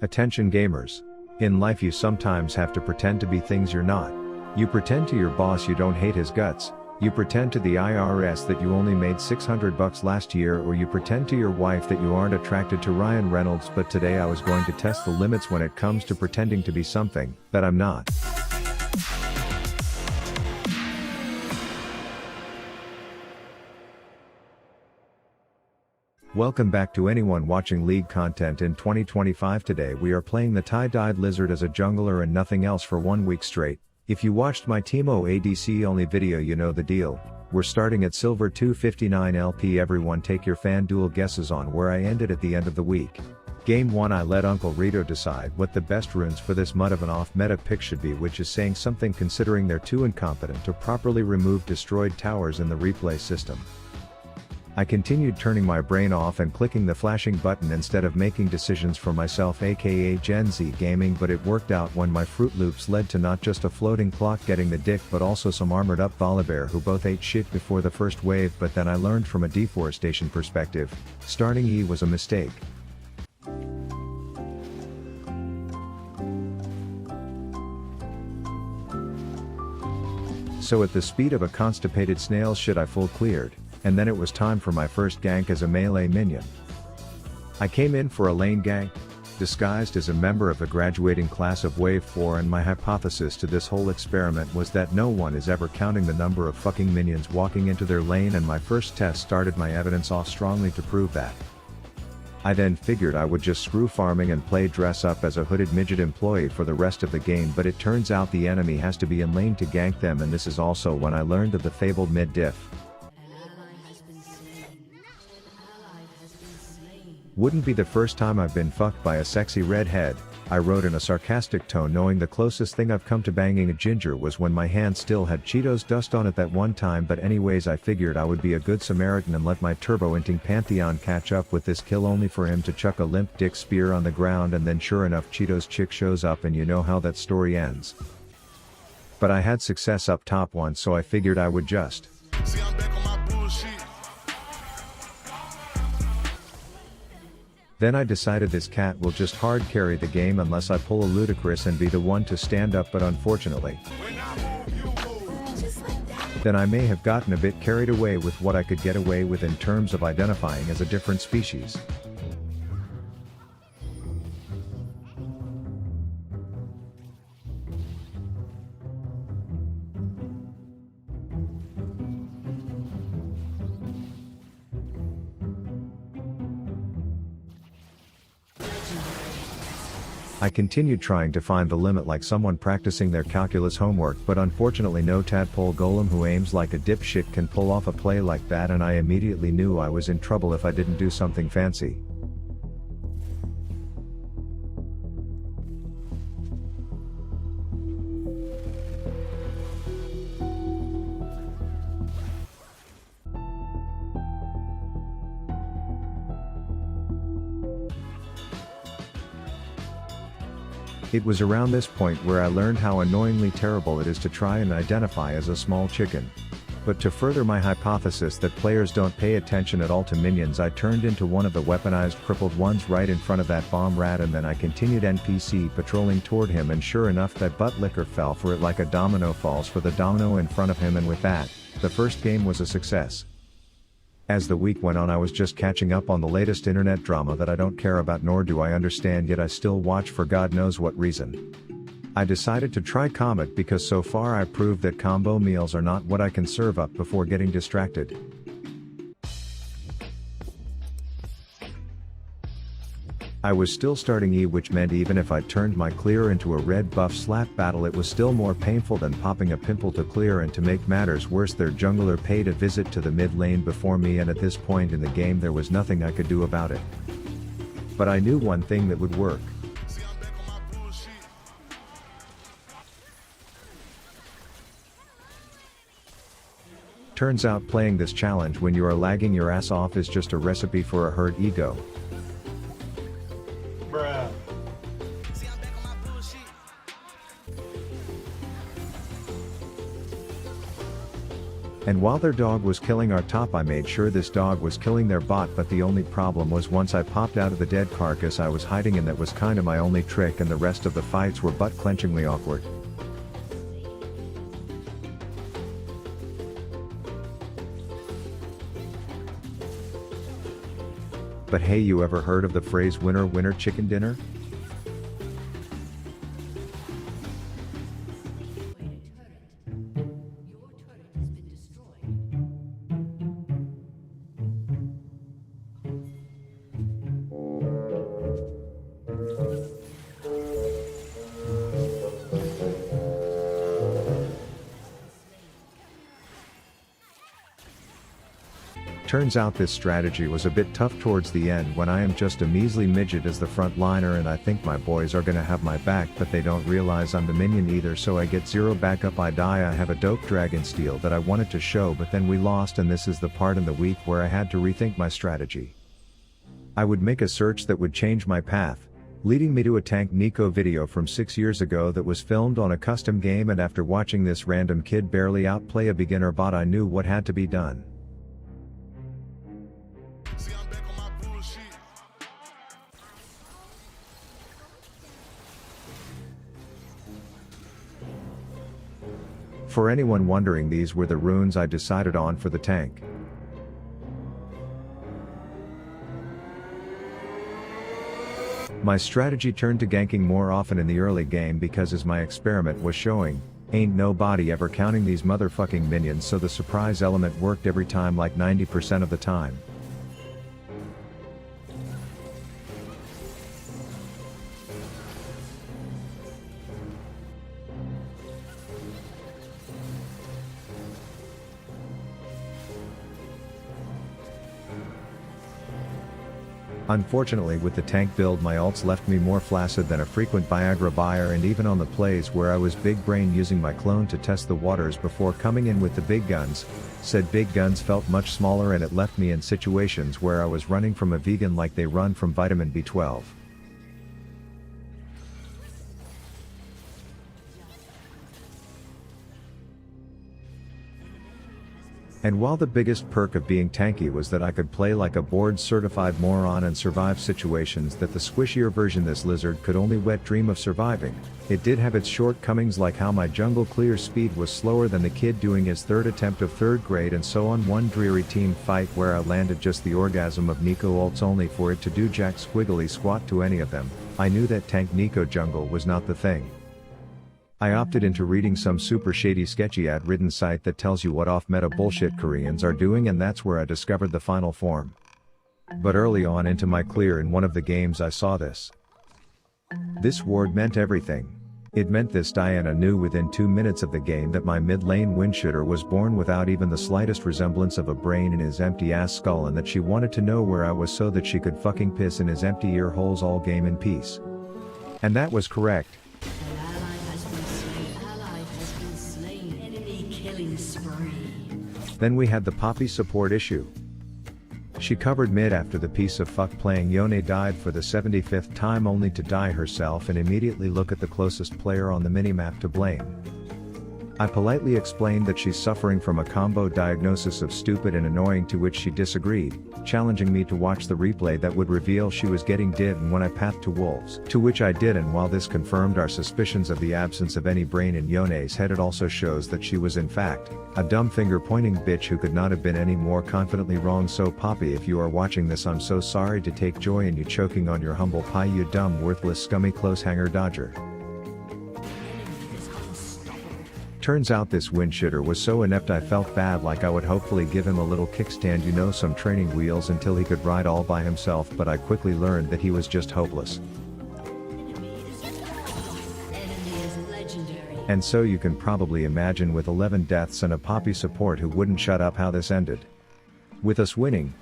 Attention gamers. In life you sometimes have to pretend to be things you're not. You pretend to your boss you don't hate his guts, you pretend to the IRS that you only made $600 last year, or you pretend to your wife that you aren't attracted to Ryan Reynolds. But today I was going to test the limits when it comes to pretending to be something that I'm not. Welcome back to anyone watching League content in 2025. Today we are playing the tie-dyed lizard as a jungler and nothing else for 1 week straight. If you watched my Teemo ADC only video you know the deal. We're starting at silver 259 LP. Everyone take your FanDuel guesses on where I ended at the end of the week. Game 1 I let Uncle Rito decide what the best runes for this mud of an off-meta pick should be, which is saying something considering they're too incompetent to properly remove destroyed towers in the replay system. I continued turning my brain off and clicking the flashing button instead of making decisions for myself, aka Gen Z gaming, but it worked out when my Fruit Loops led to not just a floating clock getting the dick but also some armored up Volibear who both ate shit before the first wave. But then I learned from a deforestation perspective, starting E was a mistake. So at the speed of a constipated snail's shit I full cleared. And then it was time for my first gank as a melee minion. I came in for a lane gank, disguised as a member of the graduating class of Wave 4, and my hypothesis to this whole experiment was that no one is ever counting the number of fucking minions walking into their lane, and my first test started my evidence off strongly to prove that. I then figured I would just screw farming and play dress up as a hooded midget employee for the rest of the game, but it turns out the enemy has to be in lane to gank them, and this is also when I learned of the fabled mid diff. Wouldn't be the first time I've been fucked by a sexy redhead, I wrote in a sarcastic tone, knowing the closest thing I've come to banging a ginger was when my hand still had Cheetos dust on it that one time. But anyways, I figured I would be a good Samaritan and let my turbo-inting pantheon catch up with this kill, only for him to chuck a limp dick spear on the ground, and then sure enough Cheetos chick shows up, and you know how that story ends. But I had success up top once, so I figured I would just. Then I decided this cat will just hard carry the game unless I pull a ludicrous and be the one to stand up, but unfortunately. Then I may have gotten a bit carried away with what I could get away with in terms of identifying as a different species. I continued trying to find the limit like someone practicing their calculus homework, but unfortunately no tadpole golem who aims like a dipshit can pull off a play like that, and I immediately knew I was in trouble if I didn't do something fancy. It was around this point where I learned how annoyingly terrible it is to try and identify as a small chicken. But to further my hypothesis that players don't pay attention at all to minions, I turned into one of the weaponized crippled ones right in front of that bomb rat, and then I continued NPC patrolling toward him, and sure enough that butt licker fell for it like a domino falls for the domino in front of him, and with that, the first game was a success. As the week went on I was just catching up on the latest internet drama that I don't care about nor do I understand, yet I still watch for God knows what reason. I decided to try Comet because so far I proved that combo meals are not what I can serve up before getting distracted. I was still starting E, which meant even if I turned my clear into a red buff slap battle it was still more painful than popping a pimple to clear, and to make matters worse their jungler paid a visit to the mid lane before me, and at this point in the game there was nothing I could do about it. But I knew one thing that would work. Turns out playing this challenge when you are lagging your ass off is just a recipe for a hurt ego. Bruh. And while their dog was killing our top, I made sure this dog was killing their bot, but the only problem was once I popped out of the dead carcass I was hiding in, that was kinda my only trick, and the rest of the fights were butt-clenchingly awkward. But hey, you ever heard of the phrase winner winner chicken dinner? Turns out this strategy was a bit tough towards the end, when I am just a measly midget as the front liner, and I think my boys are gonna have my back, but they don't realize I'm the minion either, so I get zero backup. I die. I have a dope dragon steel that I wanted to show, but then we lost, and this is the part in the week where I had to rethink my strategy. I would make a search that would change my path, leading me to a tank Neeko video from 6 years ago that was filmed on a custom game, and after watching this random kid barely outplay a beginner bot, I knew what had to be done. For anyone wondering, these were the runes I decided on for the tank. My strategy turned to ganking more often in the early game because, as my experiment was showing, ain't nobody ever counting these motherfucking minions, so the surprise element worked every time, like 90% of the time. Unfortunately, with the tank build, my ults left me more flaccid than a frequent Viagra buyer, and even on the plays where I was big brain using my clone to test the waters before coming in with the big guns, said big guns felt much smaller, and it left me in situations where I was running from a vegan like they run from vitamin B12. And while the biggest perk of being tanky was that I could play like a board-certified moron and survive situations that the squishier version this lizard could only wet dream of surviving, it did have its shortcomings, like how my jungle clear speed was slower than the kid doing his third attempt of 3rd grade, and so on one dreary team fight where I landed just the orgasm of Neeko ults only for it to do jack squiggly squat to any of them, I knew that tank Neeko jungle was not the thing. I opted into reading some super shady sketchy ad-ridden site that tells you what off-meta bullshit Koreans are doing, and that's where I discovered the final form. But early on into my clear in one of the games I saw this. This ward meant everything. It meant this Diana knew within 2 minutes of the game that my mid-lane windshooter was born without even the slightest resemblance of a brain in his empty-ass skull, and that she wanted to know where I was so that she could fucking piss in his empty ear holes all game in peace. And that was correct. Then we had the Poppy support issue. She covered mid after the piece of fuck playing Yone died for the 75th time, only to die herself and immediately look at the closest player on the minimap to blame. I politely explained that she's suffering from a combo diagnosis of stupid and annoying, to which she disagreed, challenging me to watch the replay that would reveal she was getting div and when I pathed to wolves, to which I did, and while this confirmed our suspicions of the absence of any brain in Yone's head, it also shows that she was in fact a dumb finger-pointing bitch who could not have been any more confidently wrong. So Poppy, if you are watching this, I'm so sorry to take joy in you choking on your humble pie, you dumb worthless scummy close hanger dodger. Turns out this windshooter was so inept I felt bad, like I would hopefully give him a little kickstand, you know, some training wheels until he could ride all by himself, but I quickly learned that he was just hopeless. And so you can probably imagine, with 11 deaths and a Poppy support who wouldn't shut up, how this ended. With us winning.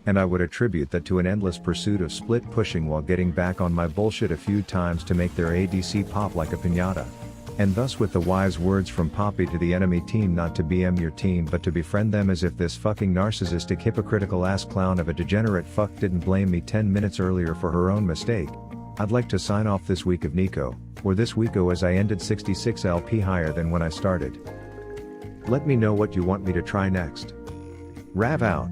And I would attribute that to an endless pursuit of split pushing while getting back on my bullshit a few times to make their ADC pop like a piñata. And thus with the wise words from Poppy to the enemy team not to BM your team but to befriend them, as if this fucking narcissistic hypocritical ass clown of a degenerate fuck didn't blame me 10 minutes earlier for her own mistake. I'd like to sign off this week of Neeko, or this weeko as I ended 66 LP higher than when I started. Let me know what you want me to try next. Rav out.